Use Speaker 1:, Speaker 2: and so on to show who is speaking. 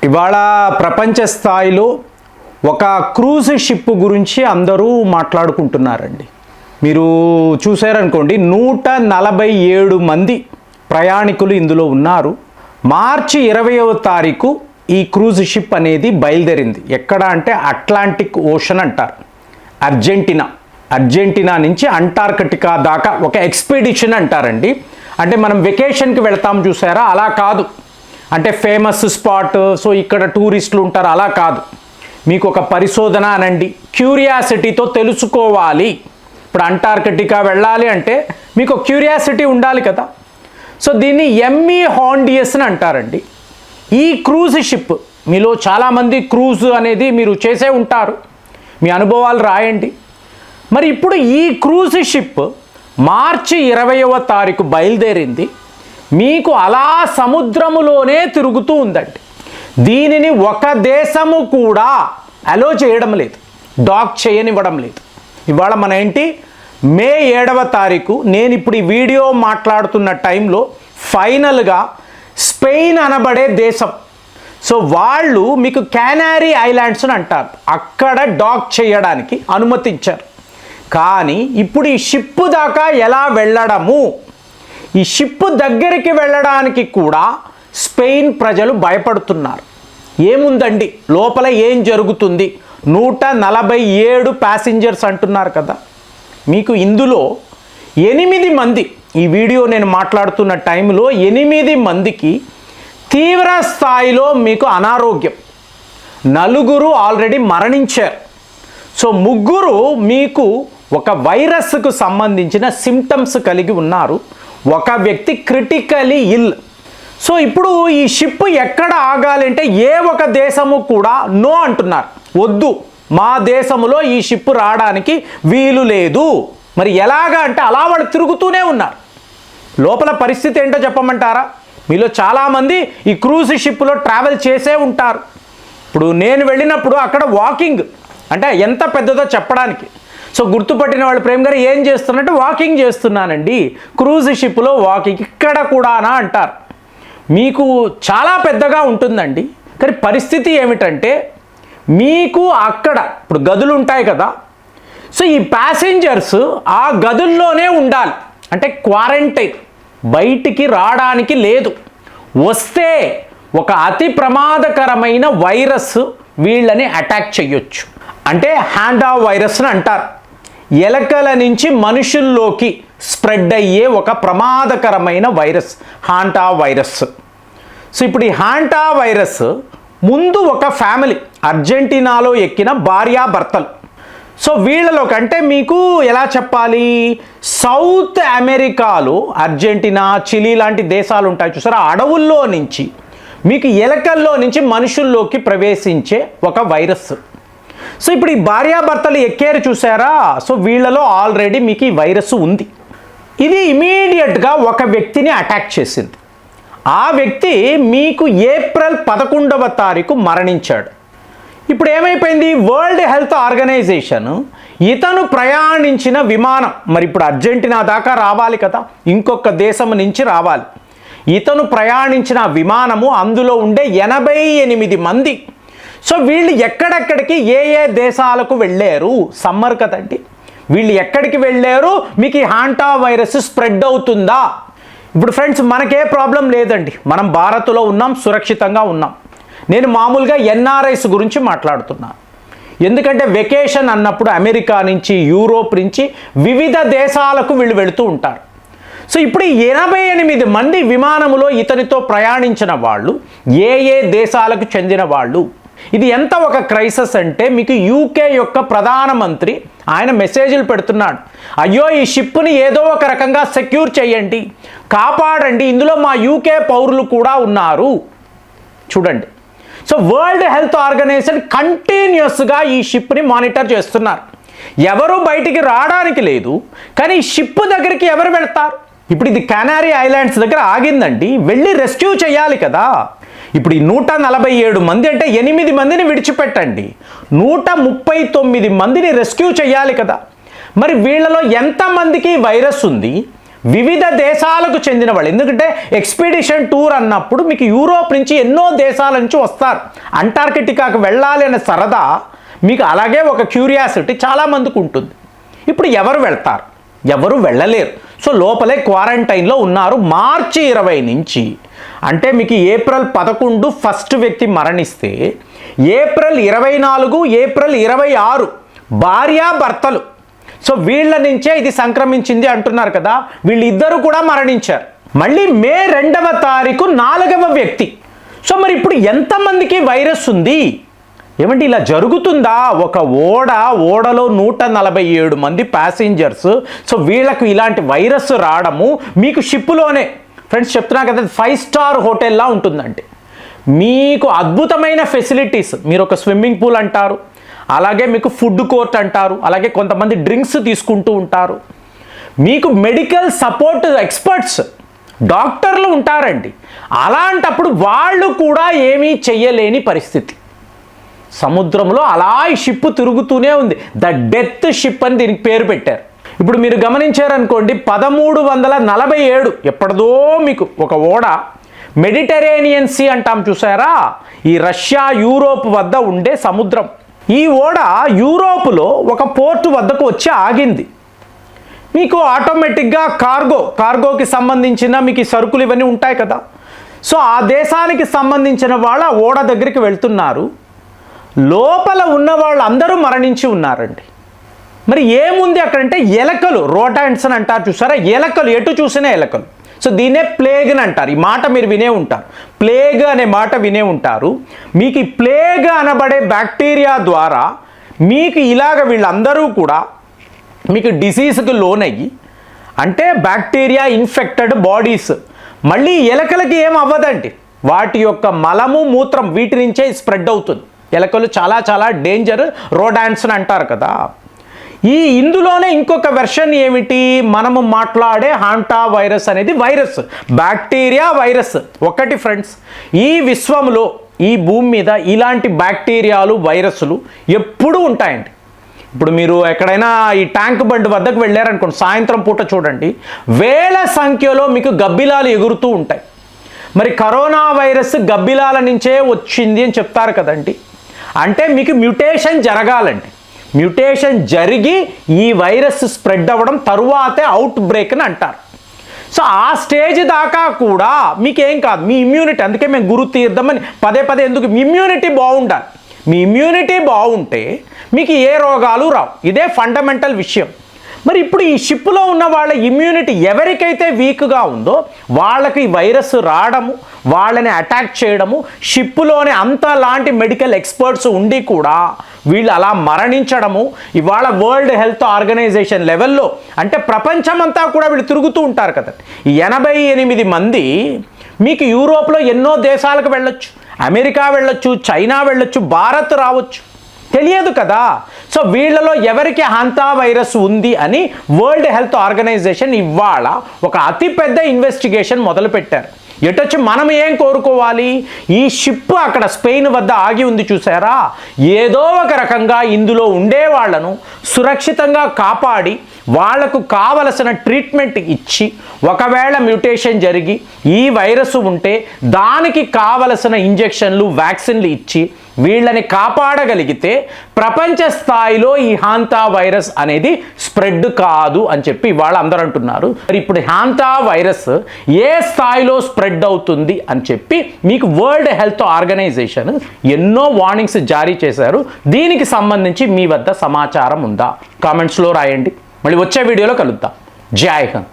Speaker 1: ఇవాళ ప్రపంచ స్థాయిలో ఒక క్రూజ్ షిప్ గురించి అందరూ మాట్లాడుకుంటున్నారండి. మీరు చూసారనుకోండి, 147 మంది ప్రయాణికులు ఇందులో ఉన్నారు. మార్చి 20వ తారీఖు ఈ క్రూజ్ షిప్ అనేది బయలుదేరింది. ఎక్కడ అంటే అట్లాంటిక్ ఓషన్ అంటారు. అర్జెంటీనా నుంచి అంటార్కిటికా దాకా ఒక ఎక్స్పెడిషన్ అంటారండి. అంటే మనం వెకేషన్కి వెళ్తాం చూసారా, అలా కాదు. అంటే ఫేమస్ స్పాట్, సో ఇక్కడ టూరిస్టులు ఉంటారు, అలా కాదు. మీకు ఒక పరిశోధన అనండి, క్యూరియాసిటీతో తెలుసుకోవాలి. ఇప్పుడు అంటార్కిటికా వెళ్ళాలి అంటే మీకు క్యూరియాసిటీ ఉండాలి కదా. సో దీన్ని ఎమ్మీ హాండియస్ అని అంటారండి. ఈ క్రూజ్ షిప్, మీలో చాలామంది క్రూజ్ అనేది మీరు చేసే ఉంటారు, మీ అనుభవాలు రాయండి. మరి ఇప్పుడు ఈ క్రూజ్ షిప్ మార్చి 20వ తారీఖు బయలుదేరింది. మీకు అలా సముద్రములోనే తిరుగుతూ ఉందండి. దీనిని ఒక దేశము కూడా అలో చేయడం లేదు, డాక్ చేయనివ్వడం లేదు. ఇవాళ మన ఏంటి, మే 7వ తారీఖు. నేను ఇప్పుడు ఈ వీడియో మాట్లాడుతున్న టైంలో ఫైనల్గా స్పెయిన్ అనబడే దేశం, సో వాళ్ళు మీకు కానరీ ఐలాండ్స్ అని అంటారు, అక్కడ డాక్ చేయడానికి అనుమతించారు. కానీ ఇప్పుడు ఈ షిప్ దాకా ఎలా వెళ్ళడము, ఈ షిప్ దగ్గరికి వెళ్ళడానికి కూడా స్పెయిన్ ప్రజలు భయపడుతున్నారు. ఏముందండి లోపల, ఏం జరుగుతుంది? 147 ప్యాసింజర్స్ అంటున్నారు కదా. మీకు ఇందులో 8 మంది, ఈ వీడియో నేను మాట్లాడుతున్న టైంలో 8 మందికి తీవ్ర స్థాయిలో మీకు అనారోగ్యం, 4 ఆల్రెడీ మరణించారు. సో 3 మీకు ఒక వైరస్కు సంబంధించిన సిమ్టమ్స్ కలిగి ఉన్నారు. ఒక వ్యక్తి క్రిటికలీ ఇల్. సో ఇప్పుడు ఈ షిప్ ఎక్కడ ఆగాలంటే ఏ ఒక దేశము కూడా నో అంటున్నారు, వద్దు, మా దేశంలో ఈ షిప్ రావడానికి వీలు లేదు. మరి ఎలాగా అంటే అలా వాళ్ళు తిరుగుతూనే ఉన్నారు. లోపల పరిస్థితి ఏంటో చెప్పమంటారా? మీలో చాలామంది ఈ క్రూజ్ షిప్లో ట్రావెల్ చేసే ఉంటారు. ఇప్పుడు నేను వెళ్ళినప్పుడు అక్కడ వాకింగ్, అంటే ఎంత పెద్దదో చెప్పడానికి. సో గుర్తుపట్టిన వాళ్ళు, ప్రేమ్ గారు ఏం చేస్తున్నట్టు, వాకింగ్ చేస్తున్నానండి, క్రూజ్ షిప్లో వాకింగ్. ఇక్కడ కూడానా అంటారు. మీకు చాలా పెద్దగా ఉంటుందండి. కానీ పరిస్థితి ఏమిటంటే, మీకు అక్కడ ఇప్పుడు గదులు ఉంటాయి కదా, సో ఈ ప్యాసింజర్స్ ఆ గదుల్లోనే ఉండాలి. అంటే క్వారంటైన్, బయటికి రావడానికి లేదు. వస్తే ఒక అతి ప్రమాదకరమైన వైరస్ వీళ్ళని అటాక్ చేయొచ్చు. అంటే హ్యాండా వైరస్ అని అంటారు. ఎలకల నుంచి మనుషుల్లోకి స్ప్రెడ్ అయ్యే ఒక ప్రమాదకరమైన వైరస్ హాంటా వైరస్. సో ఇప్పుడు ఈ హాంటా వైరస్ ముందు ఒక ఫ్యామిలీ అర్జెంటీనాలో ఎక్కిన భార్యాభర్తలు. సో వీళ్ళలో కంటే మీకు ఎలా చెప్పాలి, సౌత్ అమెరికాలో అర్జెంటీనా, చిలీ లాంటి దేశాలు ఉంటాయి చూసారా, అడవుల్లో నుంచి మీకు ఎలకల్లో నుంచి మనుషుల్లోకి ప్రవేశించే ఒక వైరస్. సో ఇప్పుడు ఈ భార్యాభర్తలు ఎక్కారు చూసారా, సో వీళ్ళలో ఆల్రెడీ మీకు ఈ వైరస్ ఉంది. ఇది ఇమీడియట్గా ఒక వ్యక్తిని అటాక్ చేసింది. ఆ వ్యక్తి మీకు ఏప్రిల్ 11వ తారీఖు మరణించాడు. ఇప్పుడు ఏమైపోయింది, వరల్డ్ హెల్త్ ఆర్గనైజేషన్ ఇతను ప్రయాణించిన విమానం, మరి ఇప్పుడు అర్జెంటీనా దాకా రావాలి కదా, ఇంకొక దేశం నుంచి రావాలి. ఇతను ప్రయాణించిన విమానము, అందులో ఉండే 88 మంది. సో వీళ్ళు ఎక్కడెక్కడికి ఏ ఏ దేశాలకు వెళ్ళారు, సమ్మర్ కదండి, వీళ్ళు ఎక్కడికి వెళ్ళారు, మీకు ఈ హాంటా వైరస్ స్ప్రెడ్ అవుతుందా? ఇప్పుడు ఫ్రెండ్స్ మనకే ప్రాబ్లం లేదండి, మనం భారత్లో ఉన్నాం, సురక్షితంగా ఉన్నాం. నేను మామూలుగా ఎన్ఆర్ఐస్ గురించి మాట్లాడుతున్నాను. ఎందుకంటే వెకేషన్ అన్నప్పుడు అమెరికా నుంచి, యూరోప్ నుంచి వివిధ దేశాలకు వీళ్ళు వెళుతూ ఉంటారు. సో ఇప్పుడు 88 మంది విమానంలో ఇతనితో ప్రయాణించిన వాళ్ళు ఏ ఏ దేశాలకు చెందిన వాళ్ళు. ఇది ఎంత ఒక క్రైసిస్ అంటే, మీకు యూకే యొక్క ప్రధానమంత్రి ఆయన మెసేజ్లు పెడుతున్నాడు, అయ్యో ఈ షిప్ని ఏదో ఒక రకంగా సెక్యూర్ చేయండి, కాపాడండి, ఇందులో మా యూకే పౌరులు కూడా ఉన్నారు. చూడండి, సో వరల్డ్ హెల్త్ ఆర్గనైజేషన్ కంటిన్యూస్గా ఈ షిప్ని మానిటర్ చేస్తున్నారు. ఎవరు బయటికి రావడానికి లేదు, కానీ ఈ షిప్ దగ్గరికి ఎవరు వెళ్తారు? ఇప్పుడు ఇది కానరీ ఐలాండ్స్ దగ్గర ఆగిందండి, వెళ్ళి రెస్క్యూ చేయాలి కదా. ఇప్పుడు ఈ 147 మంది అంటే 8 మందిని విడిచిపెట్టండి, 139 మందిని రెస్క్యూ చేయాలి కదా. మరి వీళ్ళలో ఎంతమందికి వైరస్ ఉంది, వివిధ దేశాలకు చెందిన వాళ్ళు. ఎందుకంటే ఎక్స్పెడిషన్ టూర్ అన్నప్పుడు మీకు యూరోప్ నుంచి ఎన్నో దేశాల నుంచి వస్తారు. అంటార్కిటికాకు వెళ్ళాలి అనే సరదా మీకు, అలాగే ఒక క్యూరియాసిటీ చాలామందికి ఉంటుంది. ఇప్పుడు ఎవరు వెళ్తారు? ఎవరు వెళ్ళలేరు. సో లోపలే క్వారంటైన్లో ఉన్నారు. మార్చి 20 నుంచి, అంటే మీకు ఏప్రిల్ 11 ఫస్ట్ వ్యక్తి మరణిస్తే ఏప్రిల్ 24, ఏప్రిల్ 26 భార్యాభర్తలు. సో వీళ్ళ నుంచే ఇది సంక్రమించింది అంటున్నారు కదా, వీళ్ళిద్దరూ కూడా మరణించారు. మళ్ళీ మే 2వ తారీఖు 4వ వ్యక్తి. సో మరి ఇప్పుడు ఎంతమందికి వైరస్ ఉంది? ఏమంటే ఇలా జరుగుతుందా? ఒక ఓడలో 147 మంది ప్యాసింజర్స్. సో వీళ్ళకు ఇలాంటి వైరస్ రావడము మీకు షిప్లోనే, ఫ్రెండ్స్ చెప్తున్నా కదా, 5 స్టార్ హోటల్లా ఉంటుందండి. మీకు అద్భుతమైన ఫెసిలిటీస్. మీరు ఒక స్విమ్మింగ్ పూల్ అంటారు, అలాగే మీకు ఫుడ్ కోర్ట్ అంటారు, అలాగే కొంతమంది డ్రింక్స్ తీసుకుంటూ ఉంటారు. మీకు మెడికల్ సపోర్ట్ ఎక్స్పర్ట్స్, డాక్టర్లు ఉంటారండి. అలాంటప్పుడు వాళ్ళు కూడా ఏమీ చెయ్యలేని పరిస్థితి. సముద్రంలో అలా ఈ షిప్ తిరుగుతూనే ఉంది. ద డెత్ షిప్ అని దీనికి పేరు పెట్టారు. ఇప్పుడు మీరు గమనించారనుకోండి, 1347 ఎప్పటిదో మీకు ఒక ఓడ మెడిటరేనియన్ సీ అంటాం చూసారా, ఈ రష్యా యూరోప్ వద్ద ఉండే సముద్రం. ఈ ఓడ యూరోపులో ఒక పోర్టు వద్దకు వచ్చి ఆగింది. మీకు ఆటోమేటిక్గా కార్గోకి సంబంధించిన మీకు సరుకులు ఇవన్నీ ఉంటాయి కదా. సో ఆ దేశానికి సంబంధించిన వాళ్ళు ఆ ఓడ దగ్గరికి వెళ్తున్నారు. లోపల ఉన్న వాళ్ళు అందరూ మరణించి ఉన్నారండి. మరి ఏముంది అక్కడంటే ఎలకలు, రోటాంట్స్ అని అంటారు చూసారా, ఎలకలు, ఎటు చూసినా ఎలకలు. సో దీన్నే ప్లేగ్ అని అంటారు. ఈ మాట మీరు వినే ఉంటారు, ప్లేగ్ అనే మాట వినే ఉంటారు. మీకు ఈ ప్లేగ్ అనబడే బ్యాక్టీరియా ద్వారా మీకు ఇలాగ వీళ్ళందరూ కూడా మీకు డిసీజ్కి లోనయ్యి, అంటే బ్యాక్టీరియా ఇన్ఫెక్టెడ్ బాడీస్. మళ్ళీ ఎలకలకి ఏం అవ్వదండి, వాటి యొక్క మలము మూత్రం వీటి నుంచే స్ప్రెడ్ అవుతుంది. ఎలకలు చాలా చాలా డేంజర్, రోడాన్స్ అని అంటారు కదా. ఇందులోనే ఇంకొక వెర్షన్ ఏమిటి, మనము మాట్లాడే హాంటా వైరస్ అనేది వైరస్, బ్యాక్టీరియా వైరస్ ఒకటి. ఫ్రెండ్స్, ఈ విశ్వంలో, ఈ భూమి మీద ఇలాంటి బ్యాక్టీరియాలు, వైరస్లు ఎప్పుడూ ఉంటాయండి. ఇప్పుడు మీరు ఎక్కడైనా ఈ ట్యాంక్ బండ్ వద్దకు వెళ్ళారనుకోండి, సాయంత్రం పూట చూడండి, వేల సంఖ్యలో మీకు గబ్బిలాలు ఎగురుతూ ఉంటాయి. మరి కరోనా వైరస్ గబ్బిలాల నుంచే వచ్చింది అని చెప్తారు కదండి. అంటే మీకు మ్యూటేషన్ జరగాలండి. మ్యూటేషన్ జరిగి ఈ వైరస్ స్ప్రెడ్ అవ్వడం తరువాతే అవుట్ బ్రేక్ అని అంటారు. సో ఆ స్టేజ్ దాకా కూడా మీకేం కాదు, మీ ఇమ్యూనిటీ. అందుకే మేము గురు తీర్థమని పదే ఎందుకు, మీ ఇమ్యూనిటీ బాగుండాలి. మీ ఇమ్యూనిటీ బాగుంటే మీకు ఏ రోగాలు రావు. ఇదే ఫండమెంటల్ విషయం. మరి ఇప్పుడు ఈ షిప్లో ఉన్న వాళ్ళ ఇమ్యూనిటీ ఎవరికైతే వీక్గా ఉందో వాళ్ళకి ఈ వైరస్ రావడము, వాళ్ళని అటాక్ చేయడము, షిప్లోనే అంతలాంటి మెడికల్ ఎక్స్పర్ట్స్ ఉండి కూడా వీళ్ళు అలా మరణించడము, ఇవాళ వరల్డ్ హెల్త్ ఆర్గనైజేషన్ లెవెల్లో, అంటే ప్రపంచమంతా కూడా వీళ్ళు తిరుగుతూ ఉంటారు కదా. 88 మంది మీకు యూరోప్లో ఎన్నో దేశాలకు వెళ్ళొచ్చు, అమెరికా వెళ్ళొచ్చు, చైనా వెళ్ళొచ్చు, భారత్ రావచ్చు, తెలియదు కదా. సో వీళ్ళలో ఎవరికి హాంతా వైరస్ ఉంది అని వరల్డ్ హెల్త్ ఆర్గనైజేషన్ ఇవాళ ఒక అతిపెద్ద ఇన్వెస్టిగేషన్ మొదలుపెట్టారు. ఎటొచ్చి మనం ఏం కోరుకోవాలి, ఈ షిప్ అక్కడ స్పెయిన్ వద్ద ఆగి ఉంది చూసారా, ఏదో ఒక రకంగా ఇందులో ఉండే వాళ్ళను సురక్షితంగా కాపాడి వాళ్లకు కావలసిన ట్రీట్మెంట్ ఇచ్చి, ఒకవేళ మ్యూటేషన్ జరిగి ఈ వైరస్ ఉంటే దానికి కావలసిన ఇంజెక్షన్లు, వ్యాక్సిన్లు ఇచ్చి వీళ్ళని కాపాడగలిగితే ప్రపంచ స్థాయిలో ఈ హాంతా వైరస్ అనేది స్ప్రెడ్ కాదు అని చెప్పి ఇవాళ అందరూ అంటున్నారు. మరి ఇప్పుడు హాంతా వైరస్ ఏ స్థాయిలో స్ప్రెడ్ అవుతుంది అని చెప్పి మీకు వరల్డ్ హెల్త్ ఆర్గనైజేషన్ ఎన్నో వార్నింగ్స్ జారీ చేశారు. దీనికి సంబంధించి మీ వద్ద సమాచారం ఉందా? కామెంట్స్లో రాయండి. మళ్ళీ వచ్చే వీడియోలో కలుద్దాం. జై హింద్.